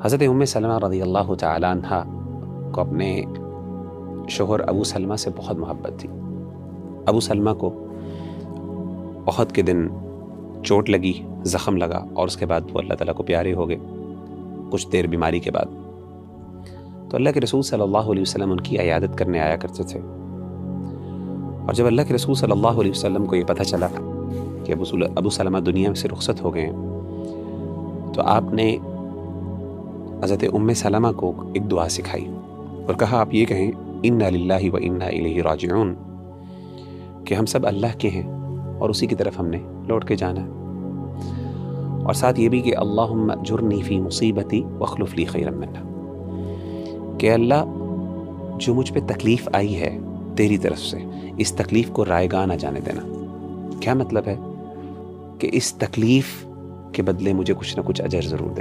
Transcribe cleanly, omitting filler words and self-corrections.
حضرت ام سلمہ رضی اللہ تعالیٰ عنہ کو اپنے شوہر ابو سلمہ سے بہت محبت تھی۔ ابو سلمہ کو احد کے دن چوٹ لگی، زخم لگا، اور اس کے بعد وہ اللہ تعالیٰ کو پیارے ہو گئے کچھ دیر بیماری کے بعد۔ تو اللہ کے رسول صلی اللہ علیہ وسلم ان کی عیادت کرنے آیا کرتے تھے، اور جب اللہ کے رسول صلی اللہ علیہ وسلم کو یہ پتہ چلا کہ ابو سلمہ دنیا سے رخصت ہو گئے ہیں، تو آپ نے حضرت ام سلمہ کو ایک دعا سکھائی اور کہا آپ یہ کہیں انا للہ و انا الیہ راجعون، کہ ہم سب اللہ کے ہیں اور اسی کی طرف ہم نے لوٹ کے جانا ہے، اور ساتھ یہ بھی کہ اللہم اجرنی فی مصیبتی واخلف لی خیرا منہا، کہ اللہ جو مجھ پہ تکلیف آئی ہے تیری طرف سے، اس تکلیف کو رائگاں نہ جانے دینا۔ کیا مطلب ہے؟ کہ اس تکلیف کے بدلے مجھے کچھ نہ کچھ اجر ضرور دینا۔